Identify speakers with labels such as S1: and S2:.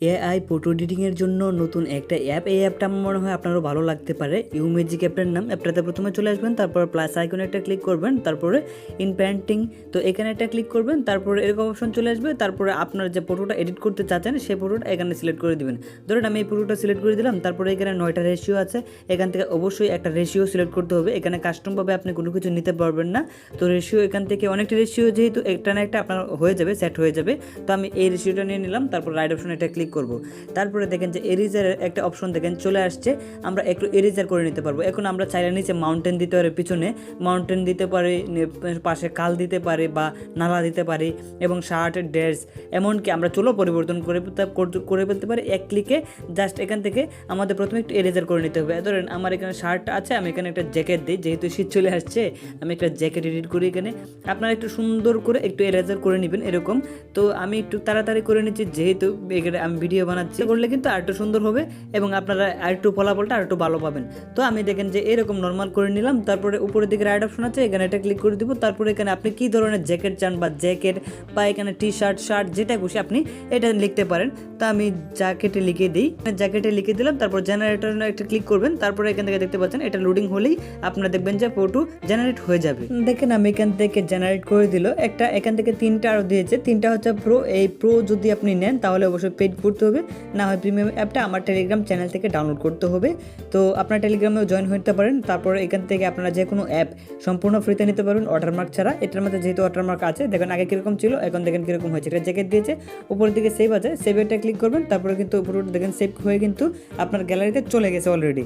S1: AI photo এডিটিংয়ের জন্য নতুন একটা অ্যাপ, এই অ্যাপটা আমার মনে হয় আপনারও ভালো লাগতে পারে। ইউম্যাজিক অ্যাপটার নাম। অ্যাপটাতে প্রথমে চলে আসবেন, তারপর প্লাস আইকনে একটা ক্লিক করবেন, তারপরে ইন পেইন্টিং, তো এখানে একটা ক্লিক করবেন, তারপরে এরকম অপশন চলে আসবে। তারপরে আপনার যে ফটোটা এডিট করতে চাচ্ছেন সেই ফটোটা এখানে সিলেক্ট করে দিবেন। ধরুন আমি এই ফটোটা সিলেক্ট করে দিলাম, তারপরে এখানে 9টা রেশিও আছে, এখান থেকে অবশ্যই একটা রেশিও সিলেক্ট করতে হবে। এখানে কাস্টমভাবে আপনি কোনো কিছু নিতে পারবেন না, তো রেশিও এখান থেকে অনেকটা রেশিও যেহেতু একটা না একটা আপনার হয়ে যাবে, সেট হয়ে যাবে। তো আমি এই রেশিওটা নিয়ে নিলাম, তারপর রাইট অপশনে এটা ক্লিক করব। তারপরে দেখেন যে এরিজারের একটা অপশন দেখেন চলে আসছে, আমরা একটু এরিজার করে নিতে পারবো। এখন আমরা চাইলে নিচে মাউন্টেন দিতে পারি, পিছনে মাউন্টেন দিতে পারি, পাশে কাল দিতে পারি বা নালা দিতে পারি, এবং শার্ট ড্রেস, এমনকি আমরা চুলও পরিবর্তন করে ফেলতে পারি এক ক্লিকে। জাস্ট এখান থেকে আমাদের প্রথমে একটু এরেজার করে নিতে হবে। ধরেন আমার এখানে শার্ট আছে, আমি এখানে একটা জ্যাকেট দিই, যেহেতু শীত চলে আসছে আমি একটা জ্যাকেট এডিট করি এখানে। আপনারা একটু সুন্দর করে একটু এরেজার করে নেবেন এরকম। তো আমি একটু তাড়াতাড়ি করে নিচ্ছি, যেহেতু এখানে আমি ভিডিও বানাচ্ছি, করলে কিন্তু আরেকটু সুন্দর হবে এবং আপনারা আরেকটু ফলাফলটা আরেকটু ভালো পাবেন। তো আমি দেখেন যে এরকম নর্মাল করে নিলাম, তারপরে উপরের দিকে রাইট অপশন আছে, এখানে এটা ক্লিক করে দিব। তারপরে এখানে আপনি কী ধরনের জ্যাকেট চান বা জ্যাকেট বা এখানে টি শার্ট, যেটা খুশি আপনি এটা লিখতে পারেন। তো আমি জ্যাকেটে লিখে দিই, জ্যাকেটে লিখে দিলাম। তারপর জেনারেটর একটা ক্লিক করবেন, তারপরে এখান থেকে দেখতে পাচ্ছেন এটা লোডিং হলেই আপনারা দেখবেন যে ফটো জেনারেট হয়ে যাবে। দেখেন আমি এখান থেকে জেনারেট করে দিল একটা, এখান থেকে 3টা আরও দিয়েছে, 3টা হচ্ছে প্রো। এই প্রো যদি আপনি নেন তাহলে অবশ্যই পেড করতে হবে, না হয় প্রিমিয়াম অ্যাপটা আমার টেলিগ্রাম চ্যানেল থেকে ডাউনলোড করতে হবে। তো আপনার টেলিগ্রামেও জয়েন হতে পারেন। তারপর এখান থেকে আপনারা যে কোনো অ্যাপ সম্পূর্ণ ফ্রিতে নিতে পারবেন ওয়াটারমার্ক ছাড়া। এটার মধ্যে যেহেতু ওয়াটারমার্ক আছে, দেখেন আগে কীরকম ছিল, এখন দেখেন কীরকম হয়েছে। এটা জ্যাকেট দিয়েছে, উপরের দিকে সেভ আছে, সেভেটা ক্লিক করবেন, তারপরে কিন্তু উপরে দেখেন সেভ হয়ে কিন্তু আপনার গ্যালারিতে চলে গেছে অলরেডি।